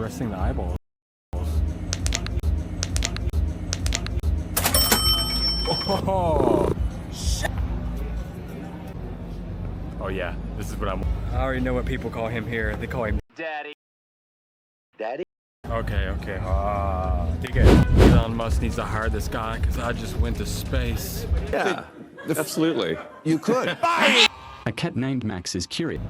resting the eyeballs. Oh, oh yeah, this is what I already know what people call him here. They call him Daddy. Daddy? Okay, okay. Dig it. Elon Musk needs to hire this guy because I just went to space. Yeah, absolutely. You could. A cat named Max is curious.